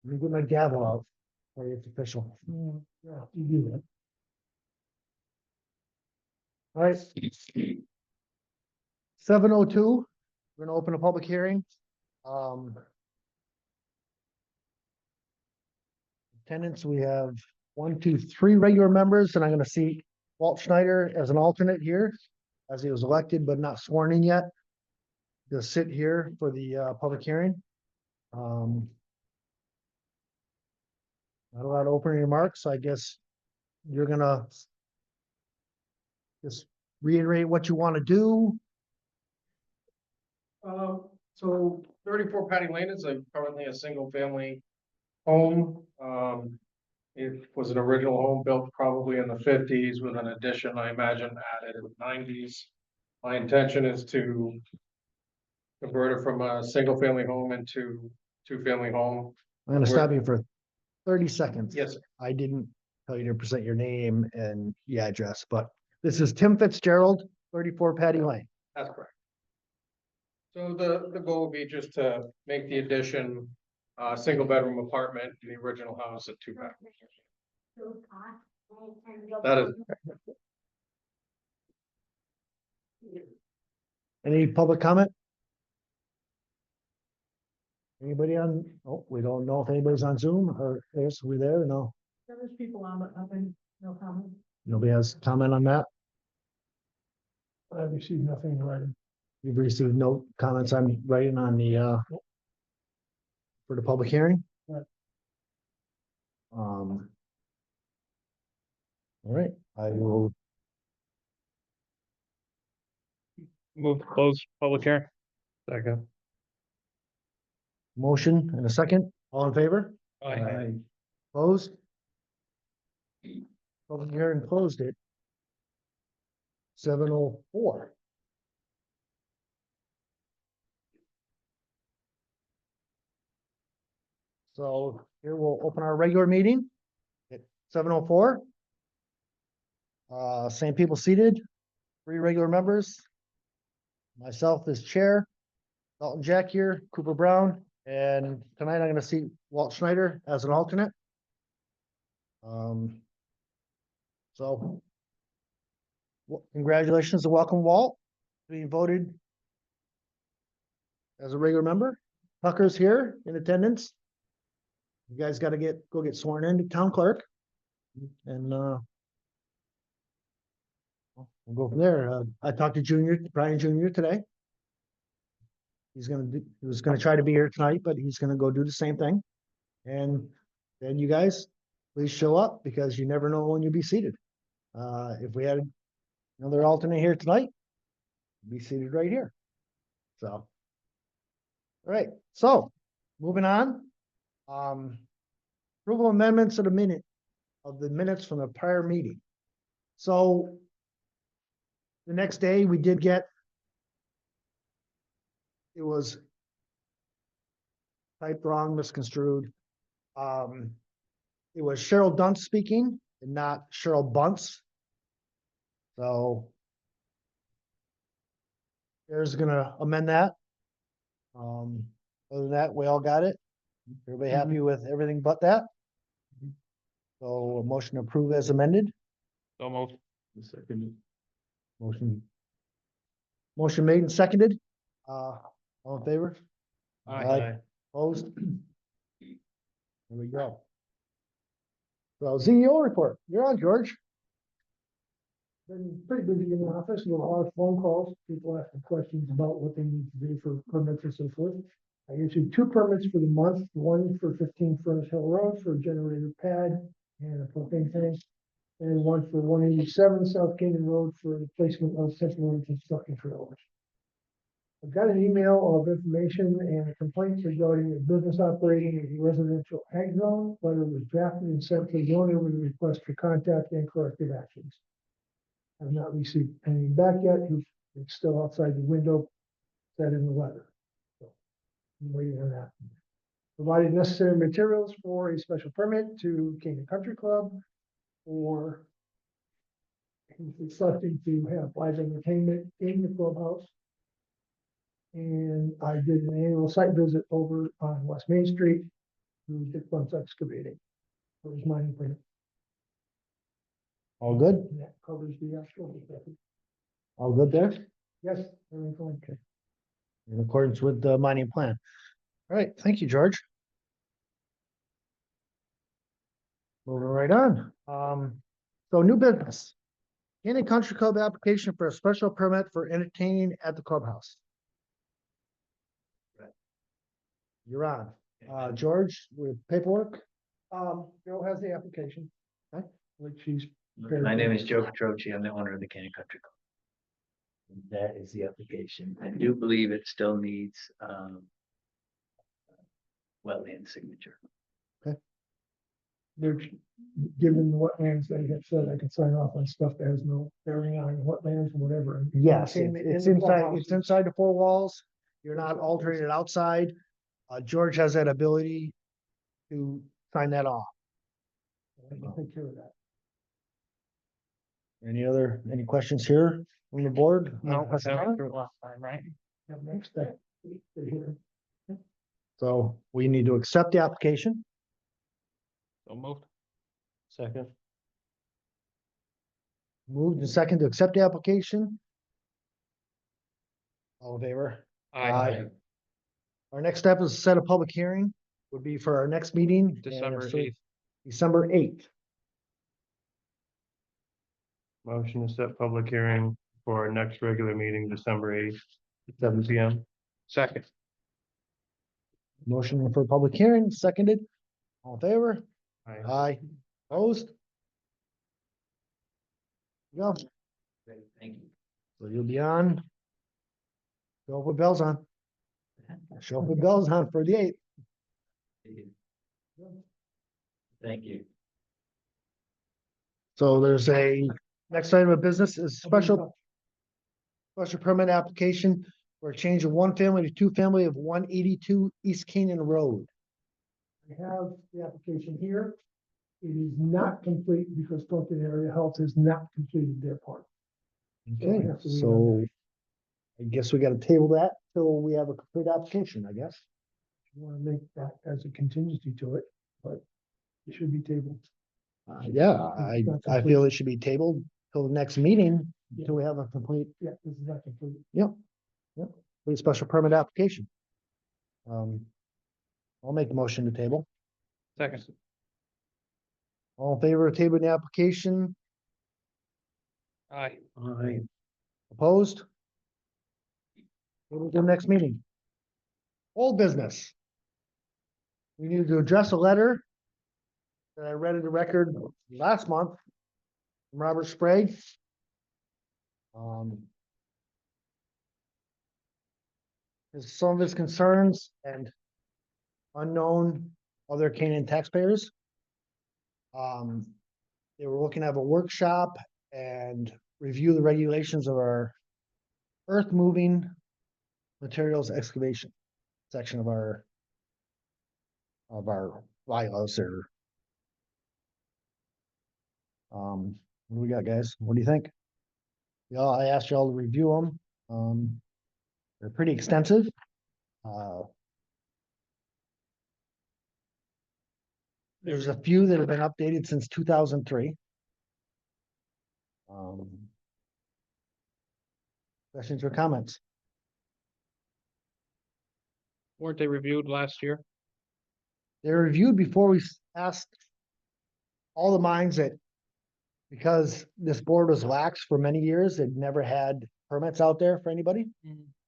Let me get my gavel out. Sorry, it's official. Yeah, you do that. All right. 7:02, we're gonna open a public hearing. Attendance, we have 1, 2, 3 regular members, and I'm gonna see Walt Schneider as an alternate here, as he was elected but not sworn in yet. To sit here for the public hearing. Not a lot of opening remarks, so I guess you're gonna just reiterate what you want to do. So 34 Patty Lane is currently a single family home. It was an original home built probably in the 50s with an addition, I imagine, added in the 90s. My intention is to convert it from a single family home into 2-family home. I'm gonna stop you for 30 seconds. Yes, sir. I didn't tell you to present your name and the address, but this is Tim Fitzgerald, 34 Patty Lane. That's correct. So the goal would be just to make the addition single bedroom apartment in the original house at 2 bedrooms. That is. Any public comment? Anybody on, oh, we don't know if anybody's on Zoom or is we there? No, There's people on, but nothing, no comment. nobody has comment on that. I received nothing in writing. You've received no comments on writing on the for the public hearing? Right. All right, I will, Move to close public hearing. Second. motion and a second, all in favor? Aye. Opposed? Public hearing closed at 7:04. So here we'll open our regular meeting at 7:04. Same people seated, 3 regular members. Myself as chair, Dalton Jack here, Cooper Brown, and tonight I'm gonna see Walt Schneider as an alternate. So congratulations and welcome, Walt, being voted as a regular member. Tucker's here in attendance. You guys gotta go get sworn in to town clerk. And we'll go from there. I talked to Brian Junior today. He was gonna try to be here tonight, but he's gonna go do the same thing. And then you guys, please show up because you never know when you'll be seated. If we had another alternate here tonight, be seated right here. So. All right, so moving on. Approval amendments of the minutes from the prior meeting. So the next day we did get, it was typed wrong, misconstrued. It was Cheryl Dunce speaking and not Cheryl Bunce. So there's gonna amend that. Other than that, we all got it. Everybody happy with everything but that? So a motion to approve as amended. So moved. Second. Motion made and seconded. All in favor? Aye. Opposed? There we go. So CEO report, you're on, George. Been pretty busy in the office, with a lot of phone calls, people asking questions about what they need to do for permits and so forth. I issued 2 permits for the month, one for 15 Furnace Hill Road for a generator pad and a propane tank, and one for 187 South Canyon Road for the placement of temporary construction trailers. I've got an email of information and a complaint regarding a business operating in a residential ag zone. Letter was drafted and sent to the owner with a request for contact and corrective actions. I've not received anything back yet. It's still outside the window, said in the letter. So I'm waiting on that. Provided necessary materials for a special permit to Canyon Country Club for requesting to have live entertainment in the clubhouse. And I did an annual site visit over on West Main Street through Dick Bunce Excavating for his mining permit. All good? And that covers the actual. All good there? Yes, everything's going okay. In accordance with the mining plan. All right, thank you, George. Moving right on. So new business. Canyon Country Club application for a special permit for entertaining at the clubhouse. You're on. George, with paperwork? Bill has the application. Okay. Which he's. My name is Joe Catroci. I'm the owner of the Canyon Country Club. And that is the application. I do believe it still needs wetland signature. They're given the wetlands, they have said I can sign off on stuff that has no bearing on wetlands or whatever. and Yes, maintain it in it's the inside, clubhouse. it's inside the four walls. You're not altering it outside. George has that ability to sign that off. I can take care of that. Any questions here from the board? No, that's how I went through it last time, right? Have next step. They're here. So we need to accept the application. So moved. Second. Moved and second to accept the application. All in favor? Aye. Our next step is to set a public hearing, would be for our next meeting. and December it's for 8th. December 8th. Motion to set public hearing for our next regular meeting, December 8th, 7 PM. Second. Motion for public hearing, seconded. All in favor? Aye. Aye. Opposed? Go. Great, thank you. So you'll be on. Show up with bells on. Show up with bells on for the 8th. Thank you. So there's a, next item of business is special permit application for a change of one family to two family of 182 East Canaan Road. I have the application here. It is not complete because Plimpton Area Health has not completed their part. Okay, so I guess we gotta table that till we have a complete application, I guess. You want to make that as a contingency to it, but it should be tabled. Yeah, I feel it should be tabled till the next meeting, Yeah. until we have a complete, Yeah, this is not complete. complete special permit application. I'll make the motion to table. Second. All in favor of tabling the application, Aye. Aye. opposed? Table to the next meeting. Old business. We need to address a letter that I read in the record last month from Robert Sprague. Some of his concerns and unknown other Canaan taxpayers. They were looking to have a workshop and review the regulations of our earth moving materials excavation section of our bylaws or what do we got, guys? What do you think? Yeah, I asked y'all to review them. They're pretty extensive. There's a few that have been updated since 2003. Questions or comments? Weren't they reviewed last year? They were reviewed before we asked all the mines that, because this board was lax for many years, they'd never had permits out there for anybody.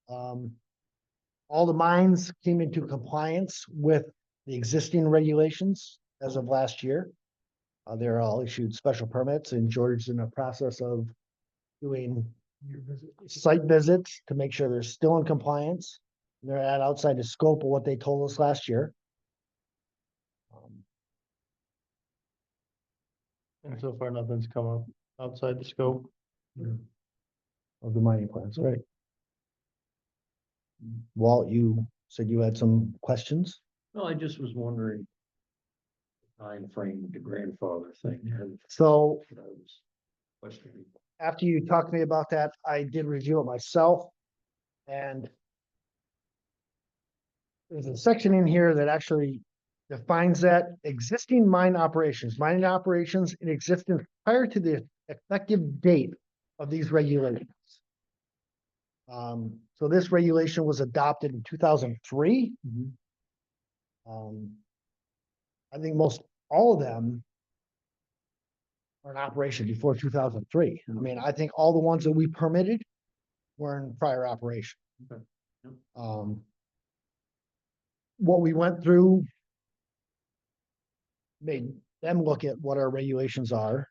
All the mines came into compliance with the existing regulations as of last year. They're all issued special permits, and George's in the process of doing Your visit. site visits to make sure they're still in compliance. They're at outside the scope of what they told us last year. And so far, nothing's come up outside the scope. Of the mining plans, right? Walt, you said you had some questions? No, I just was wondering. Time frame with the grandfather thing. So I was questioning. after you talked to me about that, I did review it myself. And there's a section in here that actually defines that existing mining operations in existence prior to the effective date of these regulations. So this regulation was adopted in 2003. I think most all of them are in operation before 2003. I mean, I think all the ones that we permitted were in prior operation. Okay. Yep. What we went through made them look at what our regulations are.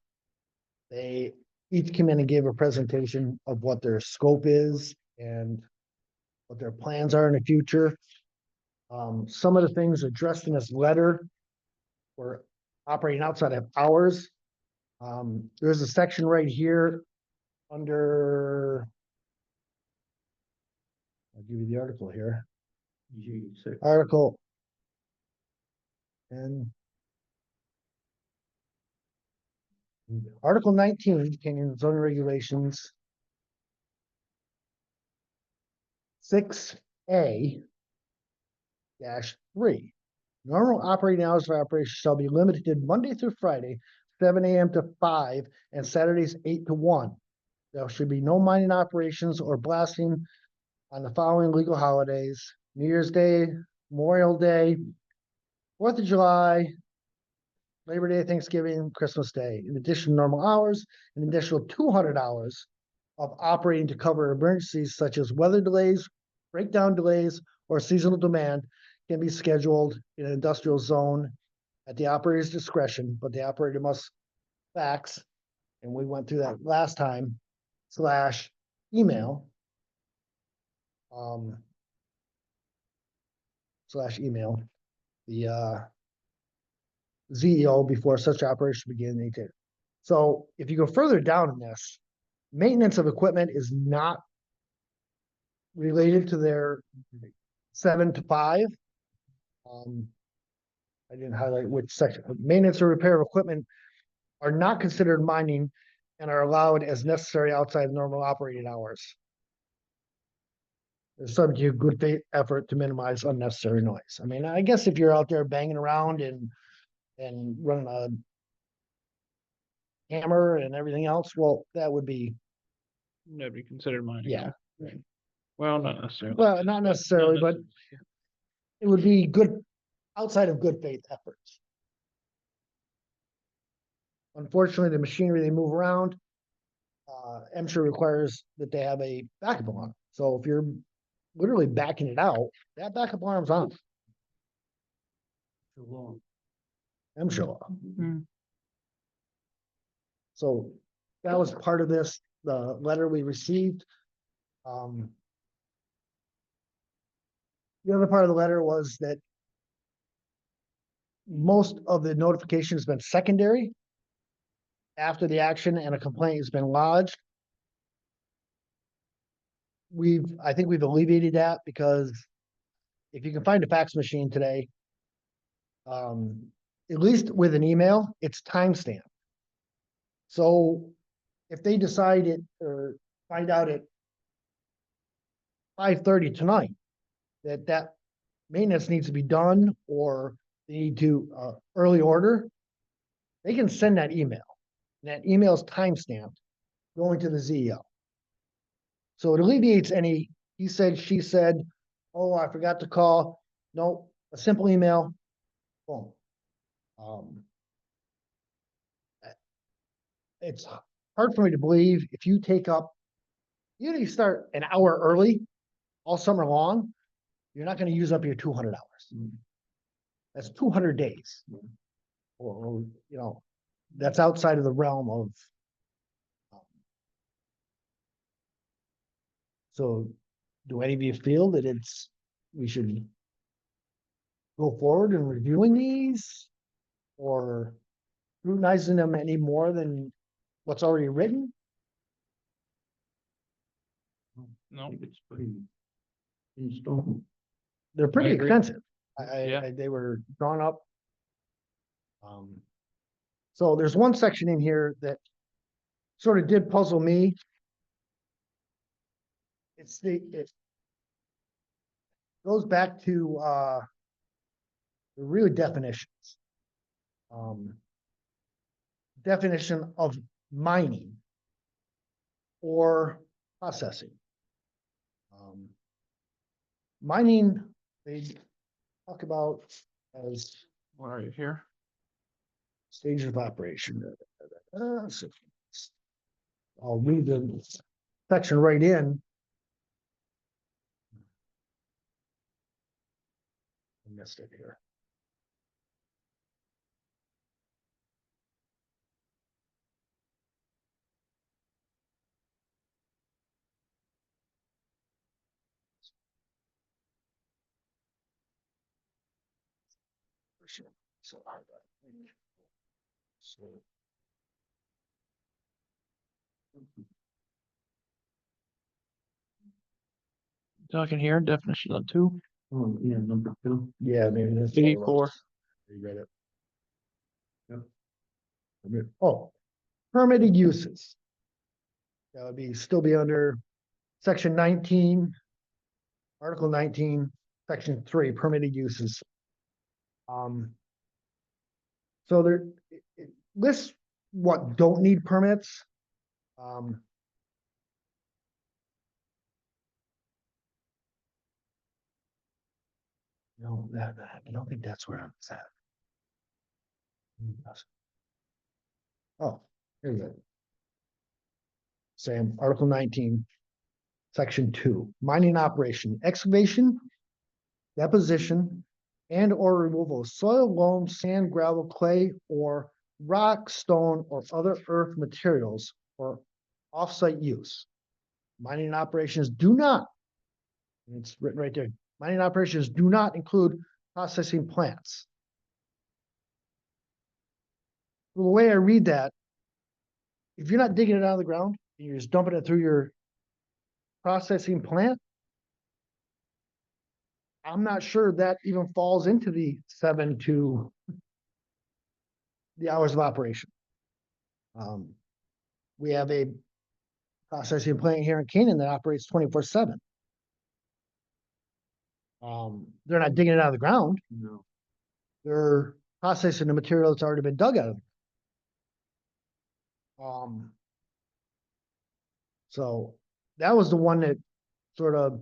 They each came in and gave a presentation of what their scope is and what their plans are in the future. Some of the things addressed in this letter were operating outside of hours. There's a section right here under, I'll give you the article here. Article and Article 19, Canyon zoning regulations. 6A-3. Normal operating hours for operation shall be limited Monday through Friday, 7 a.m. to 5, and Saturdays 8 to 1. There should be no mining operations or blasting on the following legal holidays: New Year's Day, Memorial Day, 4th of July, Labor Day, Thanksgiving, Christmas Day. In addition to normal hours, an additional 200 hours of operating to cover emergencies such as weather delays, breakdown delays, or seasonal demand can be scheduled in an industrial zone at the operator's discretion, but the operator must fax, and we went through that last time, /email. /email the ZEO before such operation begin. So if you go further down in this, maintenance of equipment is not related to their 7 to 5. I didn't highlight which section. Maintenance or repair of equipment are not considered mining and are allowed as necessary outside normal operating hours. They're subject to good faith effort to minimize unnecessary noise. I mean, I guess if you're out there banging around and running a hammer and everything else, well, that would be, That'd be considered mining. yeah. Well, not necessarily. Well, not necessarily, but it would be good outside of good faith efforts. Unfortunately, the machinery they move around, MSHA requires that they have a backup alarm. So if you're literally backing it out, that backup alarm's on. MSHA law. So that was part of this, the letter we received. The other part of the letter was that most of the notification has been secondary after the action and a complaint has been lodged. I think we've alleviated that because if you can find a fax machine today, at least with an email, it's timestamped. So if they decide it or find out at 5:30 tonight that maintenance needs to be done or they need to early order, they can send that email. And that email is timestamped going to the ZEO. So it alleviates any he said, she said, oh, I forgot to call. No, a simple email, boom. It's hard for me to believe if you take up, even if you start an hour early all summer long, you're not going to use up your 200 hours. That's 200 days. Or, you know, that's outside of the realm of. So do any of you feel that we should go forward in reviewing these or scrutinizing them any more than what's already written? No, It's pretty. They're pretty agree. expensive. Yeah. They were drawn up. So there's one section in here that sort of did puzzle me. It goes back to They're really definitions. Definition of mining or processing. Mining, they talk about as Where are you here? stages of operation. So I'll read the section right in. I missed it here. So, Talking here, definition of two. Oh, yeah, number 2. yeah, maybe that's. B4. You read it. Yep. Oh, permitted uses. That would be, still be under section 19, article 19, section 3, permitted uses. So there, it lists what don't need permits. No, I don't think that's where I'm at. Oh, here we go. Same, Article 19, Section 2, mining operation, excavation, deposition, and or removal of soil, loam, sand, gravel, clay, or rock, stone, or other earth materials for off-site use. Mining operations do not, and it's written right there, mining operations do not include processing plants. The way I read that, if you're not digging it out of the ground, and you're just dumping it through your processing plant, I'm not sure that even falls into the 7 to the hours of operation. We have a processing plant here in Canaan that operates 24/7. They're not digging it out of the ground. No. They're processing the material that's already been dug out of it. So that was the one that sort of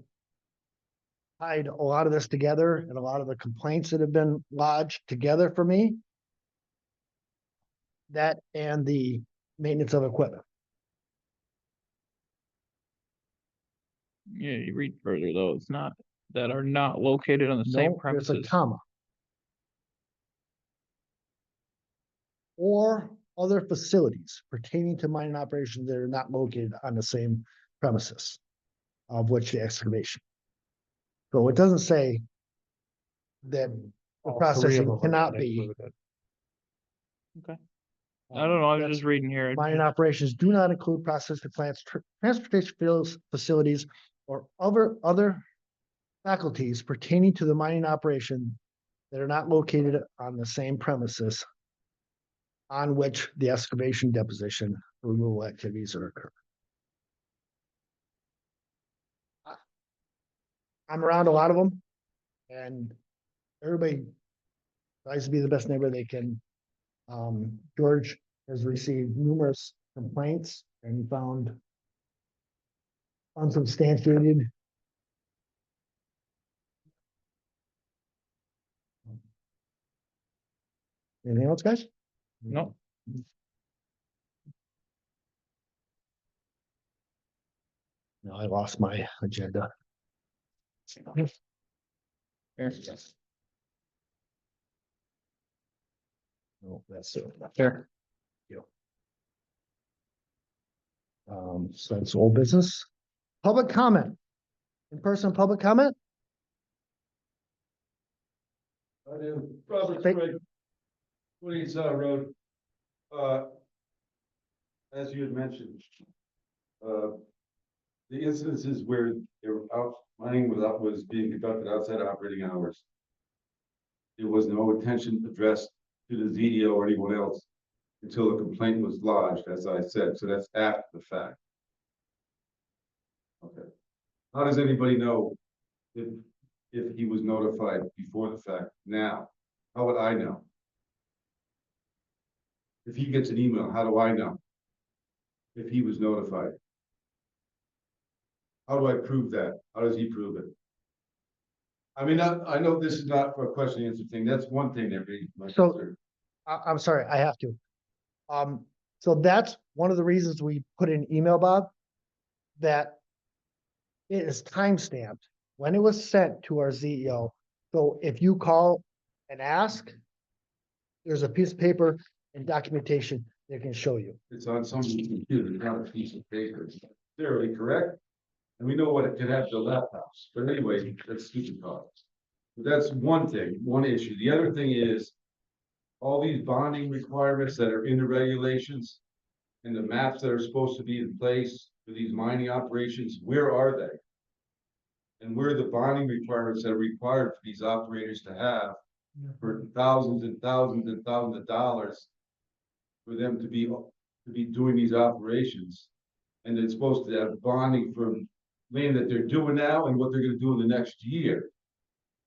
tied a lot of this together and a lot of the complaints that have been lodged together for me. That and the maintenance of equipment. Yeah, you read further though, it's not, that are not located on the same No, there's a premises. comma. Or other facilities pertaining to mining operations that are not located on the same premises of which the excavation. So it doesn't say that the All 3 of processing them are cannot be. included. I don't know, I was That's- just reading here. Mining operations do not include processing plants, transportation fields, facilities, or other faculties pertaining to the mining operation that are not located on the same premises on which the excavation, deposition, or removal activities are occurring. I'm around a lot of them, and everybody tries to be the best neighbor they can. George has received numerous complaints and found unsubstantiated. Anything else, guys? No, No, I lost my agenda. here, No, that's it. here. So that's old business. Public comment. In-person public comment? I do, Robert Thank- Sprague, 20 Road. As you had mentioned, the incidences where they were out mining was being conducted outside operating hours. There was no attention addressed to the ZDO or anyone else until the complaint was lodged, as I said, so that's after the fact. Okay, how does anybody know if he was notified before the fact now? How would I know? If he gets an email, how do I know? If he was notified? How do I prove that? How does he prove it? I mean, I know this is not for a question and answer thing. That's one thing that raised my So- concern. I'm sorry, I have to. So that's one of the reasons we put in email, Bob, that it is timestamped when it was sent to our CEO. So if you call and ask, there's a piece of paper and documentation that can show you. It's on somebody's computer, not a piece of paper. Clearly correct. And we know what it can have to laptops, but anyway, that's stupid talk. But that's one thing, one issue. The other thing is. All these bonding requirements that are in the regulations. And the maps that are supposed to be in place for these mining operations, where are they? And where are the bonding requirements that are required for these operators to have for thousands and thousands and thousands of dollars? For them to be doing these operations. And it's supposed to have bonding from land that they're doing now and what they're gonna do in the next year.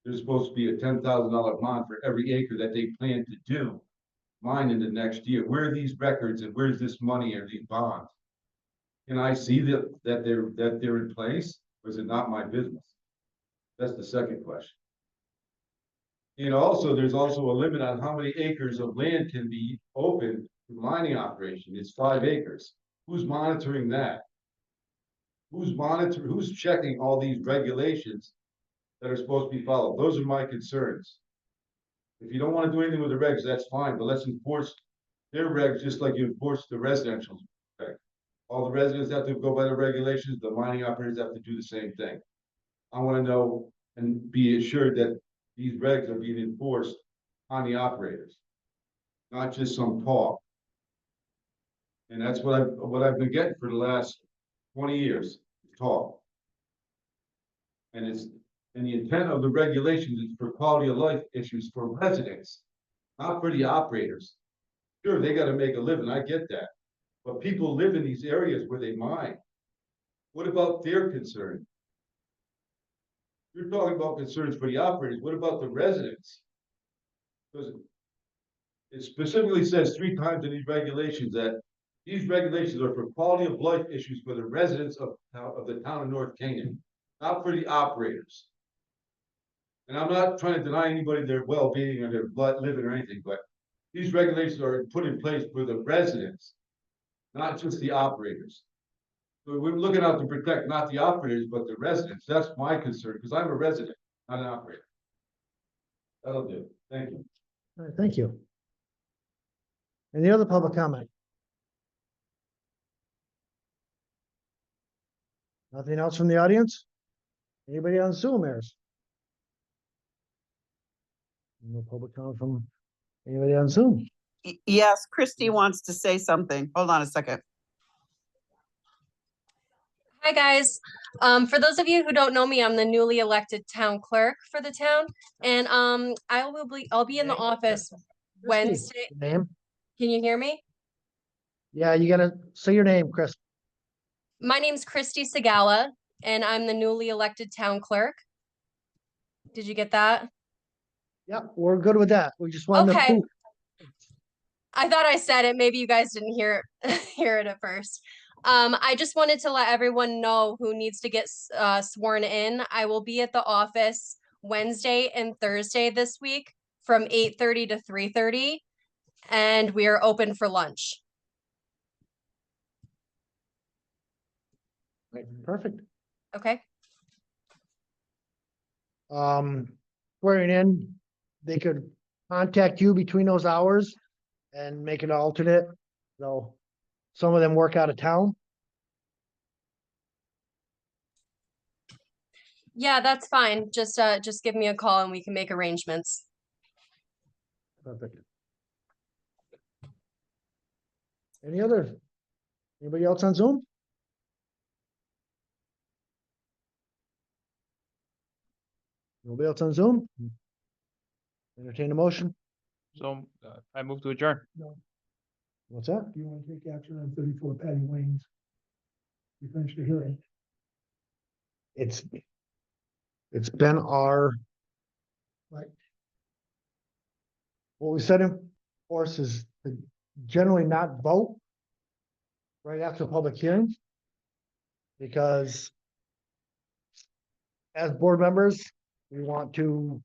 There's supposed to be a $10,000 bond for every acre that they plan to do. Mine in the next year. Where are these records and where's this money or these bonds? Can I see that they're in place, or is it not my business? That's the second question. And also, there's also a limit on how many acres of land can be open to mining operation. It's 5 acres. Who's monitoring that? Who's checking all these regulations that are supposed to be followed? Those are my concerns. If you don't want to do anything with the regs, that's fine, but let's enforce their regs just like you enforce the residential. Reg. All the residents have to go by the regulations, the mining operators have to do the same thing. I want to know and be assured that these regs are being enforced on the operators, not just some talk. And that's what I've been getting for the last 20 years, talk. And the intent of the regulations is for quality of life issues for residents, not for the operators. Sure, they gotta make a living, I get that. But people live in these areas where they mine. What about their concern? You're talking about concerns for the operators, what about the residents? Because it specifically says 3 times in these regulations that these regulations are for quality of life issues for the residents of the town of North Canaan, not for the operators. And I'm not trying to deny anybody their well-being or their living or anything, but these regulations are put in place for the residents, not just the operators. So we're looking out to protect not the operators, but the residents. That's my concern, because I'm a resident, not an operator. That'll do. Thank you. All right, thank you. Any other public comment? Nothing else from the audience? Anybody on Zoom, Airs? No public comment from anybody on Zoom? Yes, Christy wants to say something. Hold on a second. Hi, guys. For those of you who don't know me, I'm the newly elected town clerk for the town. And I'll be in the office Wednesday. Name? Can you hear me? Yeah, you gotta say your name, Chris. My name's Christy Sagala, and I'm the newly elected town clerk. Did you get that? Yeah, we're good with that. We just wanted to. Okay. I thought I said it. Maybe you guys didn't hear it at first. I just wanted to let everyone know who needs to get sworn in. I will be at the office Wednesday and Thursday this week from 8:30 to 3:30, and we are open for lunch. Right, perfect. Okay. Swearing in, they could contact you between those hours and make an alternate. So some of them work out of town. Yeah, that's fine. Just give me a call and we can make arrangements. Perfect. Anybody else on Zoom? Nobody else on Zoom? Entertain a motion? So I move to adjourn. What's that? Do you want to take action on 34 Patty Lanes? We finished the hearing. It's been our, Right. what we set in force is to generally not vote right after public hearings. Because as board members, we want to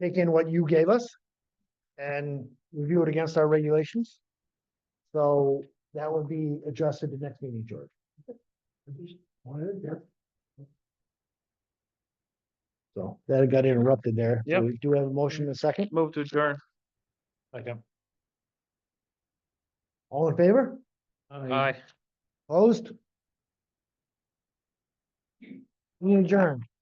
take in what you gave us and review it against our regulations. So that would be adjusted the next meeting, George. So that got interrupted there. So Yep. we do have a motion in a second. Move to adjourn. All in favor? Aye. Opposed? We adjourn.